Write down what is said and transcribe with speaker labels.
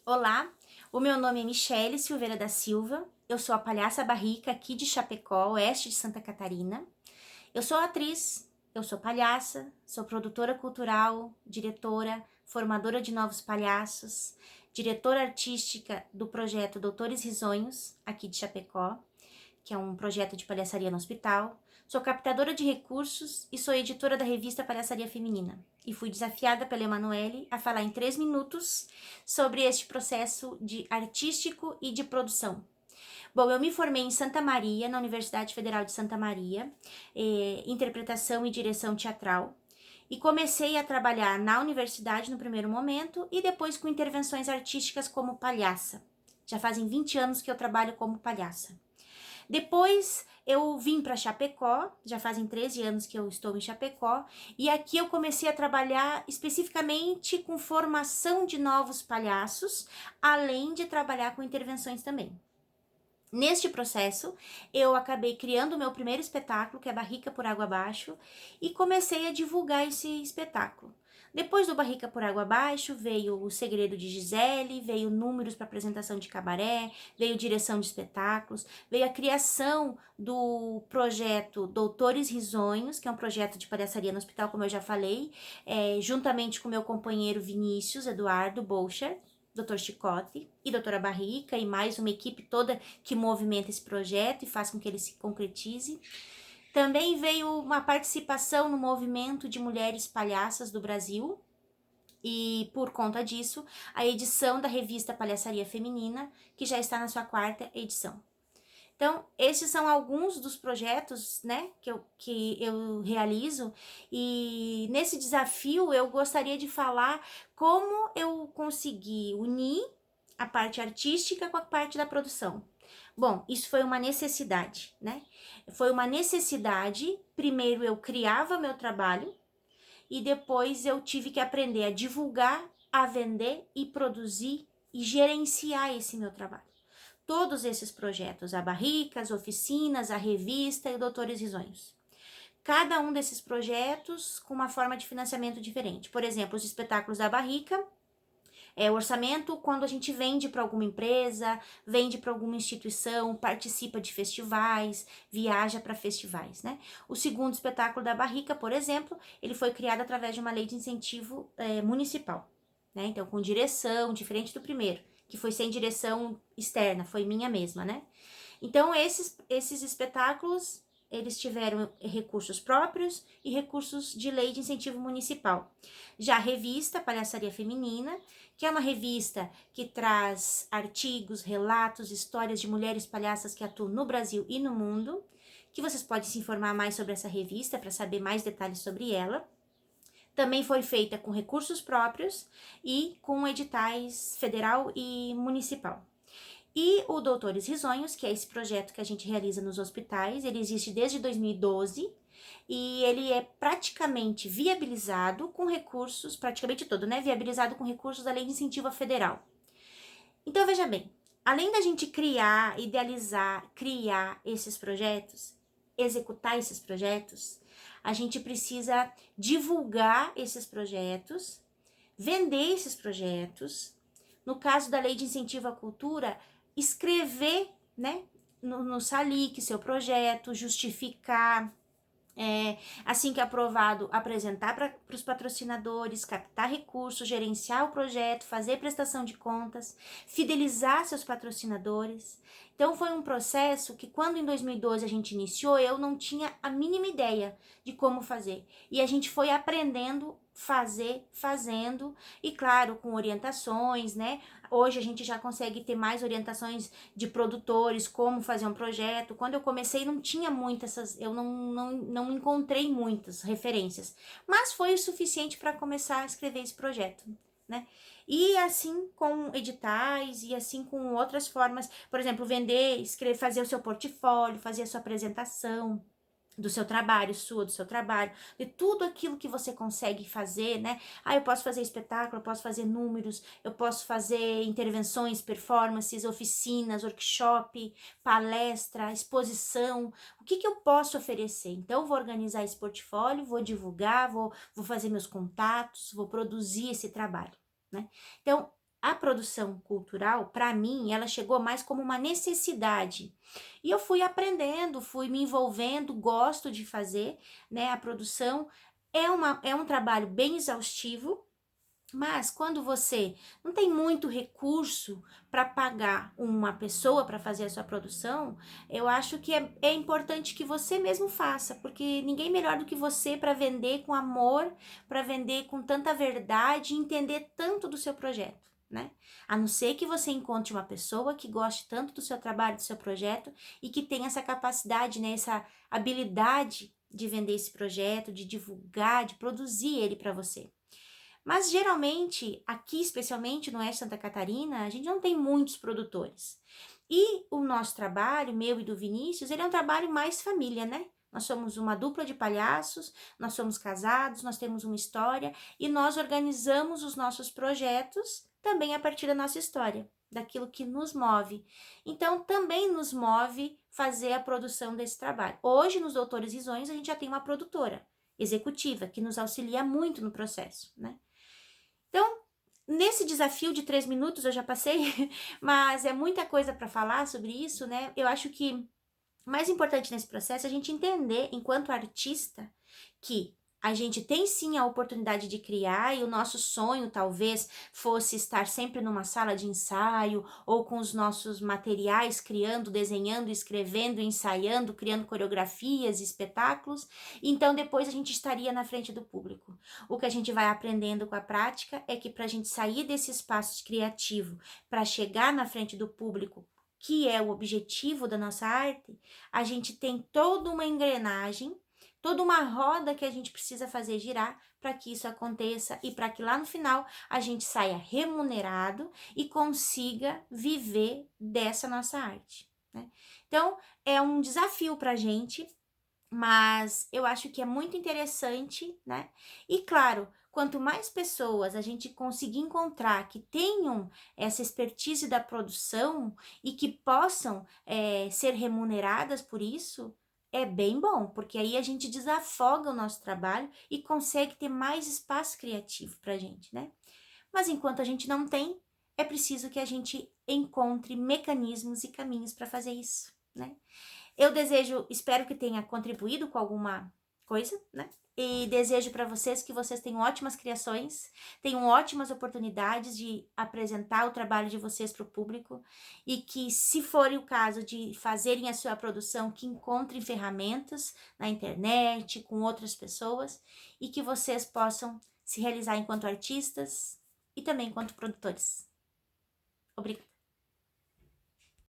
Speaker 1: Olá, o meu nome é Michele Silveira da Silva, eu sou a palhaça Barrica aqui de Chapecó, oeste de Santa Catarina. Eu sou atriz, eu sou palhaça, sou produtora cultural, diretora, formadora de novos palhaços, diretora artística do projeto Doutores Risonhos, aqui de Chapecó, que é um projeto de palhaçaria no hospital. Sou captadora de recursos e sou editora da revista Palhaçaria Feminina. E fui desafiada pela Emanuele a falar em 3 minutos sobre este processo de artístico e de produção. Bom, eu me formei em Santa Maria, na Universidade Federal de Santa Maria, interpretação e direção teatral. E comecei a trabalhar na universidade no primeiro momento e depois com intervenções artísticas como palhaça. Já fazem 20 anos que eu trabalho como palhaça. Depois eu vim para Chapecó, já fazem 13 anos que eu estou em Chapecó, e aqui eu comecei a trabalhar especificamente com formação de novos palhaços, além de trabalhar com intervenções também. Neste processo, eu acabei criando o meu primeiro espetáculo, que é Barrica por Água Abaixo, e comecei a divulgar esse espetáculo. Depois do Barrica por Água Abaixo, veio O Segredo de Gisele, veio números para apresentação de cabaré, veio direção de espetáculos, veio a criação do projeto Doutores Risonhos, que é um projeto de palhaçaria no hospital, como eu já falei, juntamente com meu companheiro Vinícius Eduardo Bolcher, Dr. Chicote e Doutora Barrica e mais uma equipe toda que movimenta esse projeto e faz com que ele se concretize. Também veio uma participação no movimento de mulheres palhaças do Brasil e, por conta disso, a edição da revista Palhaçaria Feminina, que já está na sua 4ª edição. Então, esses são alguns dos projetos, né, que eu realizo, e nesse desafio eu gostaria de falar como eu consegui unir a parte artística com a parte da produção. Bom, isso foi uma necessidade, né? Foi uma necessidade, primeiro eu criava meu trabalho, e depois eu tive que aprender a divulgar, a vender e produzir e gerenciar esse meu trabalho. Todos esses projetos, a Barrica, as oficinas, a revista e o Doutores Risonhos. Cada um desses projetos com uma forma de financiamento diferente. Por exemplo, os espetáculos da Barrica, o orçamento quando a gente vende para alguma empresa, vende para alguma instituição, participa de festivais, viaja para festivais, né? O segundo espetáculo da Barrica, por exemplo, ele foi criado através de uma lei de incentivo municipal, né? Então, com direção, diferente do primeiro, que foi sem direção externa, foi minha mesma, né? Então, esses espetáculos, eles tiveram recursos próprios e recursos de lei de incentivo municipal. Já a revista Palhaçaria Feminina, que é uma revista que traz artigos, relatos, histórias de mulheres palhaças que atuam no Brasil e no mundo, que vocês podem se informar mais sobre essa revista para saber mais detalhes sobre ela. Também foi feita com recursos próprios e com editais federal e municipal. E o Doutores Risonhos, que é esse projeto que a gente realiza nos hospitais, ele existe desde 2012 e ele é praticamente viabilizado com recursos, praticamente todo, né? Viabilizado com recursos da Lei de Incentivo Federal. Então, veja bem, além da gente criar, idealizar, criar esses projetos, executar esses projetos, a gente precisa divulgar esses projetos, vender esses projetos. No caso da Lei de Incentivo à Cultura, escrever, né, no SALIC seu projeto, justificar, assim que aprovado, apresentar para os patrocinadores, captar recursos, gerenciar o projeto, fazer prestação de contas, fidelizar seus patrocinadores. Então foi um processo que quando em 2012 a gente iniciou, eu não tinha a mínima ideia de como fazer. E a gente foi aprendendo fazendo, e claro, com orientações, né? Hoje a gente já consegue ter mais orientações de produtores, como fazer um projeto. Quando eu comecei não tinha muitas, eu não encontrei muitas referências, mas foi o suficiente para começar a escrever esse projeto, né? E assim com editais e assim com outras formas, por exemplo, vender, escrever, fazer o seu portfólio, fazer a sua apresentação do seu trabalho, do seu trabalho, de tudo aquilo que você consegue fazer, né? Eu posso fazer espetáculo, eu posso fazer números, eu posso fazer intervenções, performances, oficinas, workshop, palestra, exposição. O que eu posso oferecer? Então, eu vou organizar esse portfólio, vou divulgar, vou fazer meus contatos, vou produzir esse trabalho, né? Então, a produção cultural, para mim, ela chegou mais como uma necessidade. E eu fui aprendendo, fui me envolvendo, gosto de fazer, né? A produção é um trabalho bem exaustivo, mas quando você não tem muito recurso para pagar uma pessoa para fazer a sua produção, eu acho que é importante que você mesmo faça, porque ninguém melhor do que você para vender com amor, para vender com tanta verdade e entender tanto do seu projeto, né? A não ser que você encontre uma pessoa que goste tanto do seu trabalho, do seu projeto e que tenha essa capacidade, né, essa habilidade de vender esse projeto, de divulgar, de produzir ele para você. Mas geralmente, aqui especialmente no oeste de Santa Catarina, a gente não tem muitos produtores. E o nosso trabalho, meu e do Vinícius, ele é um trabalho mais família, né? Nós somos uma dupla de palhaços, nós somos casados, nós temos uma história e nós organizamos os nossos projetos também a partir da nossa história, daquilo que nos move. Então, também nos move fazer a produção desse trabalho. Hoje, nos Doutores Risonhos, a gente já tem uma produtora executiva que nos auxilia muito no processo, né? Então, nesse desafio de 3 minutos eu já passei, mas é muita coisa para falar sobre isso, né? Eu acho que o mais importante nesse processo é a gente entender, enquanto artista, que a gente tem sim a oportunidade de criar e o nosso sonho talvez fosse estar sempre numa sala de ensaio ou com os nossos materiais criando, desenhando, escrevendo, ensaiando, criando coreografias, espetáculos. Então depois a gente estaria na frente do público. O que a gente vai aprendendo com a prática é que para a gente sair desse espaço criativo para chegar na frente do público, que é o objetivo da nossa arte, a gente tem toda uma engrenagem, toda uma roda que a gente precisa fazer girar para que isso aconteça e para que lá no final a gente saia remunerado e consiga viver dessa nossa arte, né? Então, é um desafio para a gente, mas eu acho que é muito interessante, né? E claro, quanto mais pessoas a gente conseguir encontrar que tenham essa expertise da produção e que possam ser remuneradas por isso, é bem bom, porque aí a gente desafoga o nosso trabalho e consegue ter mais espaço criativo pra gente, né? Mas enquanto a gente não tem, é preciso que a gente encontre mecanismos e caminhos para fazer isso, né? Eu espero que tenha contribuído com alguma coisa, né? E desejo para vocês que vocês tenham ótimas criações, tenham ótimas oportunidades de apresentar o trabalho de vocês para o público e que, se for o caso de fazerem a sua produção, que encontrem ferramentas na internet, com outras pessoas e que vocês possam se realizar enquanto artistas e também enquanto produtores. Obrigada.